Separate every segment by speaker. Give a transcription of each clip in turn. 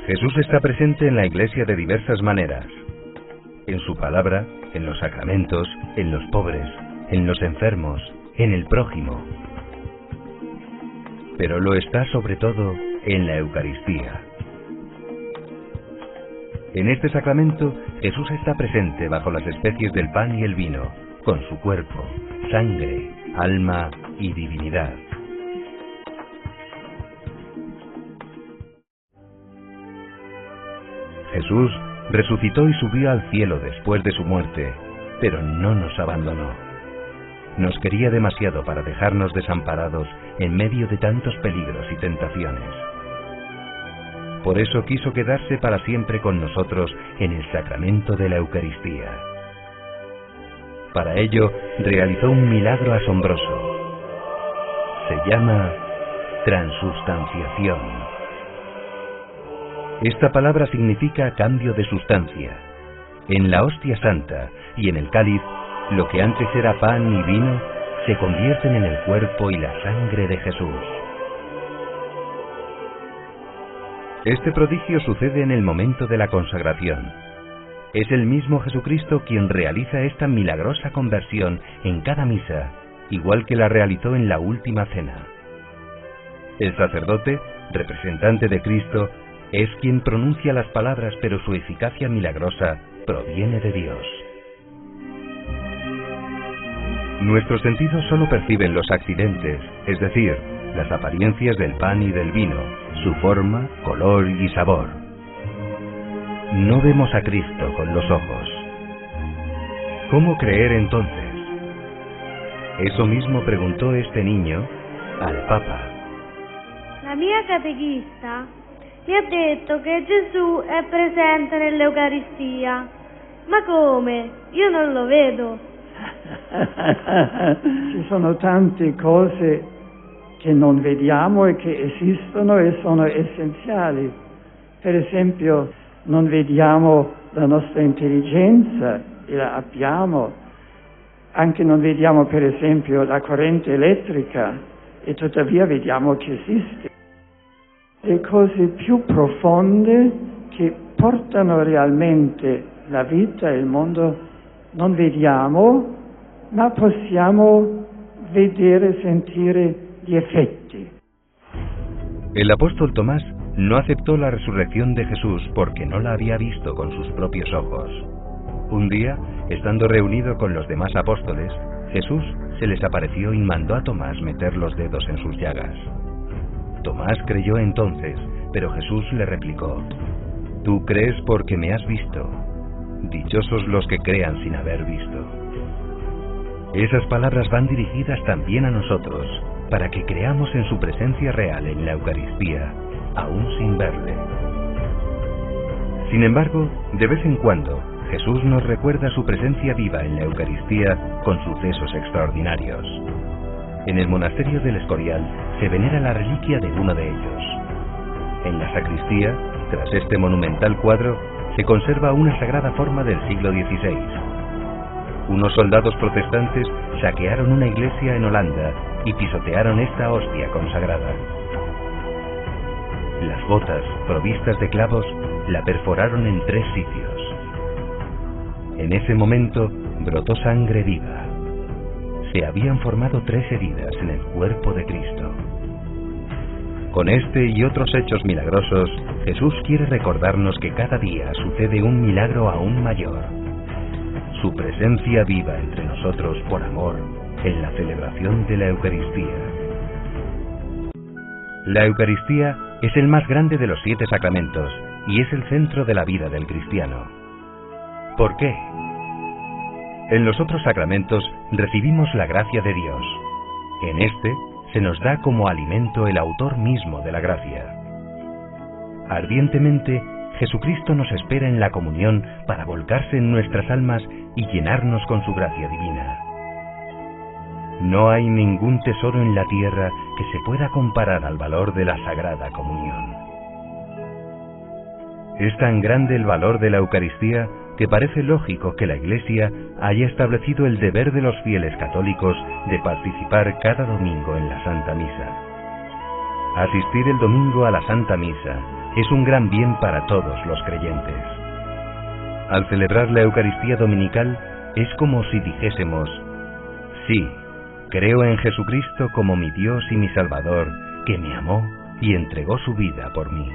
Speaker 1: Jesús está presente en la Iglesia de diversas maneras. En su palabra, en los sacramentos, en los pobres, en los enfermos, en el prójimo. Pero lo está sobre todo en la Eucaristía. En este sacramento, Jesús está presente bajo las especies del pan y el vino, con su cuerpo, sangre, alma y divinidad. Jesús resucitó y subió al cielo después de su muerte, pero no nos abandonó. Nos quería demasiado para dejarnos desamparados en medio de tantos peligros y tentaciones. Por eso quiso quedarse para siempre con nosotros en el sacramento de la Eucaristía. Para ello, realizó un milagro asombroso. Se llama transubstanciación. Esta palabra significa cambio de sustancia. En la hostia santa y en el cáliz, lo que antes era pan y vino, se convierten en el cuerpo y la sangre de Jesús. Este prodigio sucede en el momento de la consagración. Es el mismo Jesucristo quien realiza esta milagrosa conversión en cada misa, igual que la realizó en la última cena. El sacerdote, representante de Cristo, es quien pronuncia las palabras, pero su eficacia milagrosa proviene de Dios. Nuestros sentidos solo perciben los accidentes, es decir, las apariencias del pan y del vino, su forma, color y sabor. No vemos a Cristo con los ojos. ¿Cómo creer entonces? Eso mismo preguntó este niño al Papa.
Speaker 2: La mia catechista mi ha detto che Gesù è presente nell'Eucaristia. Ma come? Io non lo vedo.
Speaker 3: Ci sono tante cose che non vediamo e che esistono e sono essenziali. Per esempio, non vediamo la nostra intelligenza e la abbiamo. Anche non vediamo, per esempio, la corrente elettrica e tuttavia vediamo che esiste. Le cose più profonde che portano realmente la vita e il mondo non vediamo, ma possiamo vedere e sentire gli effetti.
Speaker 1: El apóstol Tomás no aceptó la resurrección de Jesús porque no la había visto con sus propios ojos. Un día, estando reunido con los demás apóstoles, Jesús se les apareció y mandó a Tomás meter los dedos en sus llagas. Tomás creyó entonces, pero Jesús le replicó: «Tú crees porque me has visto. Dichosos los que crean sin haber visto». Esas palabras van dirigidas también a nosotros, para que creamos en su presencia real en la Eucaristía, aún sin verle. Sin embargo, de vez en cuando, Jesús nos recuerda su presencia viva en la Eucaristía con sucesos extraordinarios. En el monasterio del Escorial se venera la reliquia de uno de ellos. En la sacristía, tras este monumental cuadro, se conserva una sagrada forma del siglo XVI. Unos soldados protestantes saquearon una iglesia en Holanda y pisotearon esta hostia consagrada. Las botas, provistas de clavos, la perforaron en 3 sitios. En ese momento brotó sangre viva. Se habían formado 3 heridas en el cuerpo de Cristo. Con este y otros hechos milagrosos, Jesús quiere recordarnos que cada día sucede un milagro aún mayor. Su presencia viva entre nosotros por amor en la celebración de la Eucaristía. La Eucaristía es el más grande de los 7 sacramentos y es el centro de la vida del cristiano. ¿Por qué? En los otros sacramentos recibimos la gracia de Dios. En este se nos da como alimento el autor mismo de la gracia. Ardientemente, Jesucristo nos espera en la comunión para volcarse en nuestras almas y llenarnos con su gracia divina. No hay ningún tesoro en la tierra que se pueda comparar al valor de la Sagrada Comunión. Es tan grande el valor de la Eucaristía que parece lógico que la Iglesia haya establecido el deber de los fieles católicos de participar cada domingo en la Santa Misa. Asistir el domingo a la Santa Misa es un gran bien para todos los creyentes. Al celebrar la Eucaristía dominical es como si dijésemos: sí, creo en Jesucristo como mi Dios y mi Salvador, que me amó y entregó su vida por mí.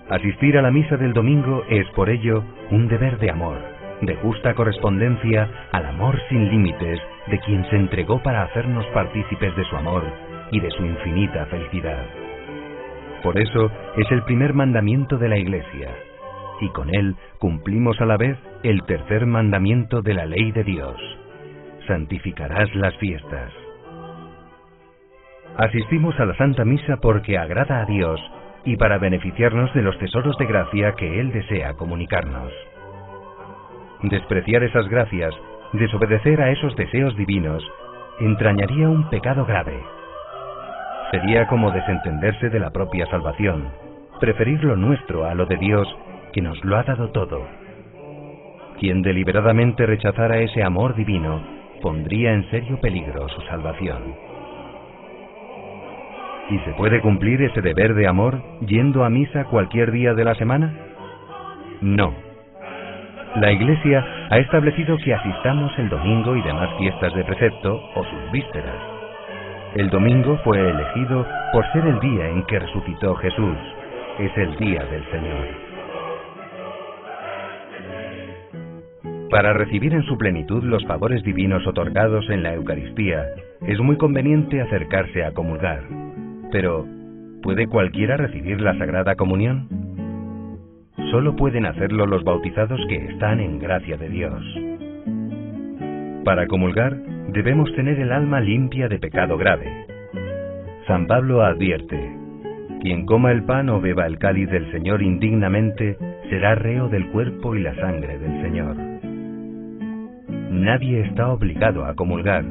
Speaker 1: Asistir a la misa del domingo es, por ello, un deber de amor, de justa correspondencia al amor sin límites de quien se entregó para hacernos partícipes de su amor y de su infinita felicidad. Por eso es el primer mandamiento de la Iglesia, y con él cumplimos a la vez el tercer mandamiento de la ley de Dios: santificarás las fiestas. Asistimos a la Santa Misa porque agrada a Dios y para beneficiarnos de los tesoros de gracia que Él desea comunicarnos. Despreciar esas gracias, desobedecer a esos deseos divinos, entrañaría un pecado grave. Sería como desentenderse de la propia salvación, preferir lo nuestro a lo de Dios, que nos lo ha dado todo. Quien deliberadamente rechazara ese amor divino, pondría en serio peligro su salvación. ¿Y se puede cumplir ese deber de amor yendo a misa cualquier día de la semana? No. La Iglesia ha establecido que asistamos el domingo y demás fiestas de precepto o sus vísperas. El domingo fue elegido por ser el día en que resucitó Jesús. Es el día del Señor. Para recibir en su plenitud los favores divinos otorgados en la Eucaristía, es muy conveniente acercarse a comulgar. Pero, ¿puede cualquiera recibir la Sagrada Comunión? Solo pueden hacerlo los bautizados que están en gracia de Dios. Para comulgar, debemos tener el alma limpia de pecado grave. San Pablo advierte: quien coma el pan o beba el cáliz del Señor indignamente, será reo del cuerpo y la sangre del Señor. Nadie está obligado a comulgar,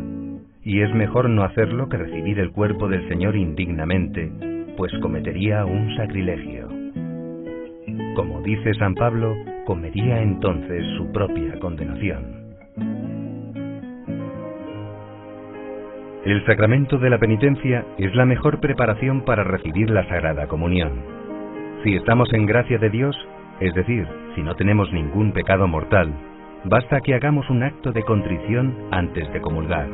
Speaker 1: y es mejor no hacerlo que recibir el cuerpo del Señor indignamente, pues cometería un sacrilegio. Como dice San Pablo, comería entonces su propia condenación. El sacramento de la penitencia es la mejor preparación para recibir la Sagrada Comunión. Si estamos en gracia de Dios, es decir, si no tenemos ningún pecado mortal, basta que hagamos un acto de contrición antes de comulgar.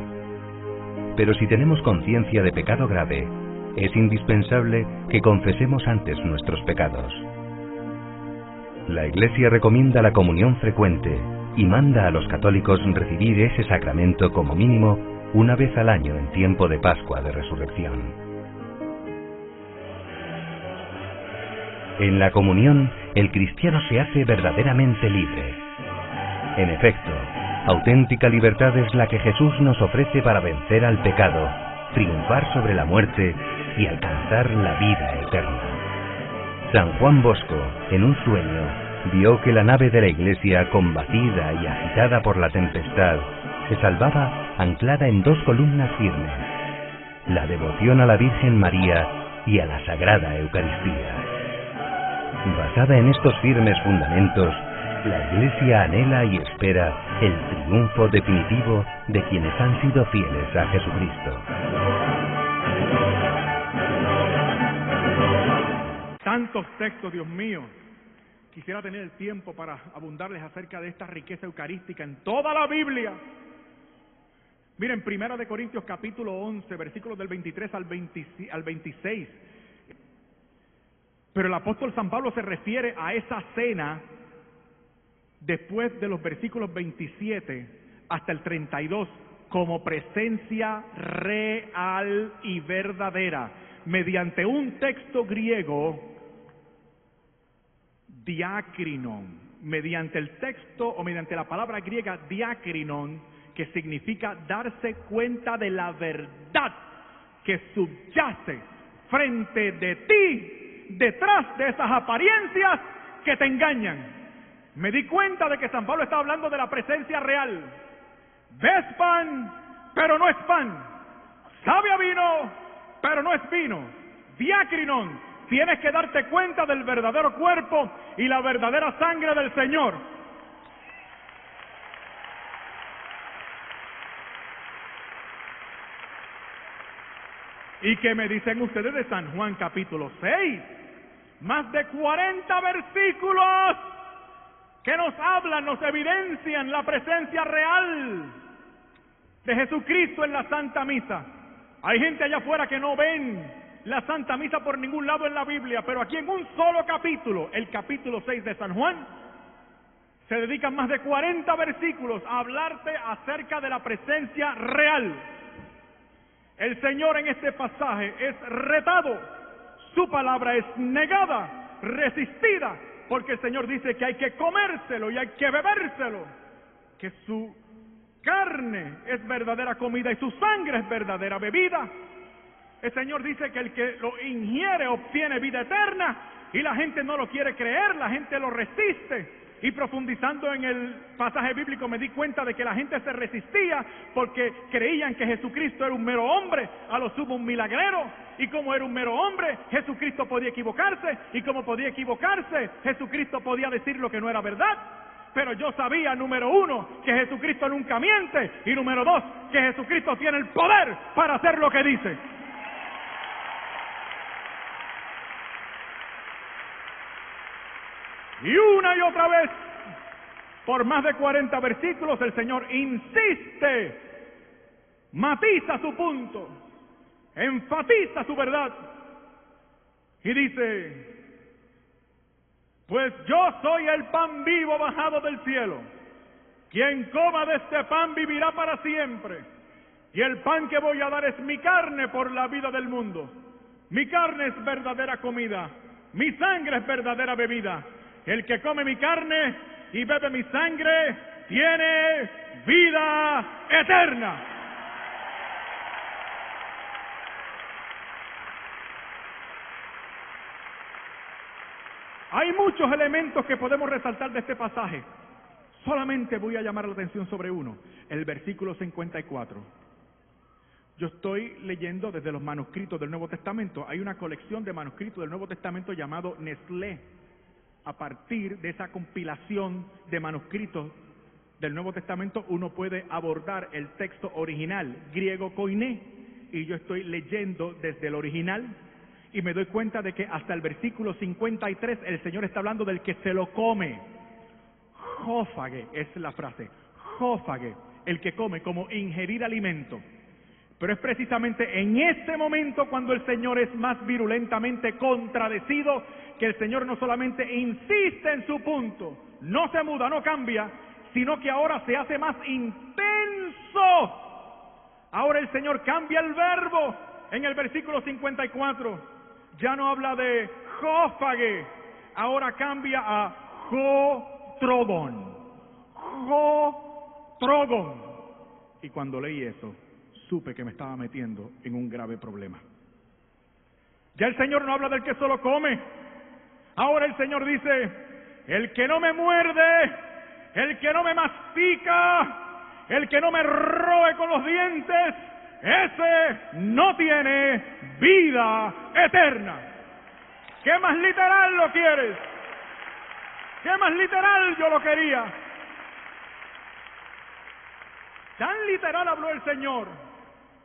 Speaker 1: Pero si tenemos conciencia de pecado grave, es indispensable que confesemos antes nuestros pecados. La Iglesia recomienda la comunión frecuente y manda a los católicos recibir ese sacramento como mínimo una vez al año en tiempo de Pascua de Resurrección. En la comunión, el cristiano se hace verdaderamente libre. En efecto, auténtica libertad es la que Jesús nos ofrece para vencer al pecado, triunfar sobre la muerte y alcanzar la vida eterna. San Juan Bosco, en un sueño, vio que la nave de la Iglesia, combatida y agitada por la tempestad, se salvaba anclada en dos columnas firmes: la devoción a la Virgen María y a la Sagrada Eucaristía. Basada en estos firmes fundamentos, la Iglesia anhela y espera el triunfo definitivo de quienes han sido fieles a Jesucristo.
Speaker 4: Tantos textos, Dios mío. Quisiera tener el tiempo para abundarles acerca de esta riqueza eucarística en toda la Biblia. Miren, 1 de Corintios capítulo 11, versículos del 23 al 26. Pero el apóstol San Pablo se refiere a esa cena después de los versículos 27 hasta el 32 como presencia real y verdadera, mediante un texto griego, diakrinon, mediante el texto o mediante la palabra griega diakrinon, que significa darse cuenta de la verdad que subyace frente de ti, detrás de esas apariencias que te engañan. Me di cuenta de que San Pablo está hablando de la presencia real. Ves pan, pero no es pan. Sabe a vino, pero no es vino. Diakrinon, tienes que darte cuenta del verdadero cuerpo y la verdadera sangre del Señor. ¿Y qué me dicen ustedes de San Juan capítulo 6? Más de 40 versículos que nos hablan, nos evidencian la presencia real de Jesucristo en la Santa Misa. Hay gente allá afuera que no ven la Santa Misa por ningún lado en la Biblia, pero aquí en un solo capítulo, el capítulo 6 de San Juan, se dedican más de 40 versículos a hablarte acerca de la presencia real. El Señor en este pasaje es retado, su palabra es negada, resistida, porque el Señor dice que hay que comérselo y hay que bebérselo, que su carne es verdadera comida y su sangre es verdadera bebida. El Señor dice que el que lo ingiere obtiene vida eterna y la gente no lo quiere creer, la gente lo resiste. Y profundizando en el pasaje bíblico me di cuenta de que la gente se resistía porque creían que Jesucristo era un mero hombre, a lo sumo un milagrero. Y como era un mero hombre, Jesucristo podía equivocarse. Y como podía equivocarse, Jesucristo podía decir lo que no era verdad. Pero yo sabía, número uno, que Jesucristo nunca miente. Y número dos, que Jesucristo tiene el poder para hacer lo que dice. Y una y otra vez, por más de 40 versículos, el Señor insiste, matiza su punto, enfatiza su verdad. Y dice, pues yo soy el pan vivo bajado del cielo. Quien coma de este pan vivirá para siempre. Y el pan que voy a dar es mi carne por la vida del mundo. Mi carne es verdadera comida, mi sangre es verdadera bebida. El que come mi carne y bebe mi sangre tiene vida eterna. Hay muchos elementos que podemos resaltar de este pasaje. Solamente voy a llamar la atención sobre uno, el versículo 54. Yo estoy leyendo desde los manuscritos del Nuevo Testamento. Hay una colección de manuscritos del Nuevo Testamento llamado Nestlé. A partir de esa compilación de manuscritos del Nuevo Testamento, uno puede abordar el texto original, griego koiné, y yo estoy leyendo desde el original, y me doy cuenta de que hasta el versículo 53 el Señor está hablando del que se lo come. Jófage es la frase, jófage, el que come, como ingerir alimento. Pero es precisamente en este momento cuando el Señor es más virulentamente contradecido, que el Señor no solamente insiste en su punto, no se muda, no cambia, sino que ahora se hace más intenso. Ahora el Señor cambia el verbo en el versículo 54. Ya no habla de jófage, ahora cambia a jotrogon. Jotrogon. Y cuando leí eso, supe que me estaba metiendo en un grave problema. Ya el Señor no habla del que solo come. Ahora el Señor dice, el que no me muerde, el que no me mastica, el que no me roe con los dientes, ese no tiene vida eterna. ¿Qué más literal lo quieres? ¿Qué más literal yo lo quería? Tan literal habló el Señor,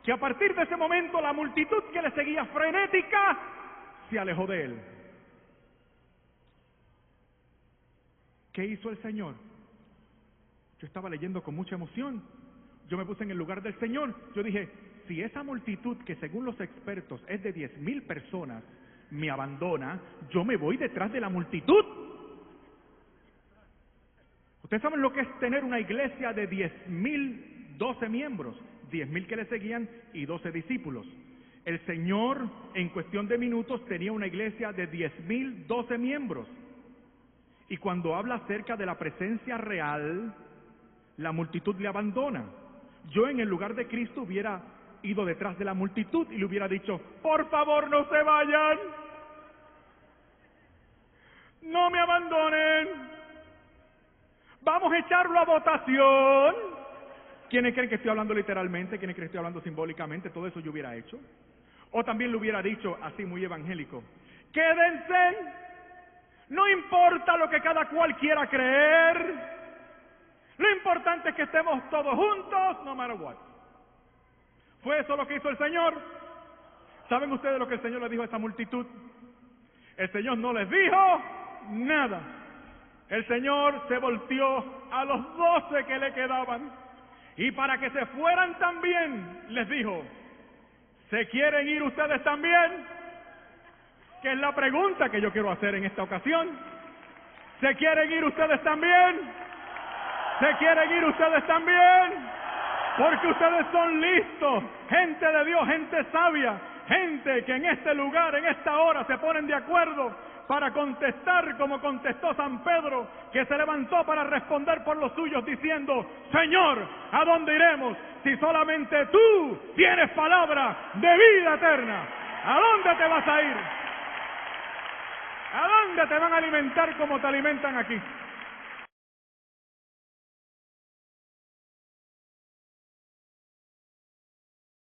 Speaker 4: que a partir de ese momento la multitud que le seguía frenética se alejó de él. ¿Qué hizo el Señor? Yo estaba leyendo con mucha emoción. Yo me puse en el lugar del Señor. Yo dije, si esa multitud, que según los expertos es de 10,000 personas, me abandona, yo me voy detrás de la multitud. Ustedes saben lo que es tener una iglesia de 10,000, 12 miembros, 10,000 que le seguían y 12 discípulos. El Señor, en cuestión de minutos, tenía una iglesia de 10,000, 12 miembros. Y cuando habla acerca de la presencia real, la multitud le abandona. Yo en el lugar de Cristo hubiera ido detrás de la multitud y le hubiera dicho, por favor no se vayan, no me abandonen, vamos a echarlo a votación. ¿Quiénes creen que estoy hablando literalmente? ¿Quiénes creen que estoy hablando simbólicamente? Todo eso yo hubiera hecho. O también le hubiera dicho, así muy evangélico, quédense, no importa lo que cada cual quiera creer, lo importante es que estemos todos juntos, no matter what. ¿Fue eso lo que hizo el Señor? ¿Saben ustedes lo que el Señor les dijo a esta multitud? El Señor no les dijo nada. El Señor se volteó a los 12 que le quedaban y para que se fueran también les dijo: ¿se quieren ir ustedes también? Que es la pregunta que yo quiero hacer en esta ocasión. ¿Se quieren ir ustedes también? ¿Se quieren ir ustedes también? Porque ustedes son listos, gente de Dios, gente sabia, gente que en este lugar, en esta hora, se ponen de acuerdo para contestar como contestó San Pedro, que se levantó para responder por los suyos diciendo: Señor, ¿a dónde iremos si solamente tú tienes palabra de vida eterna? ¿A dónde te vas a ir? ¿A dónde te van a alimentar como te alimentan aquí?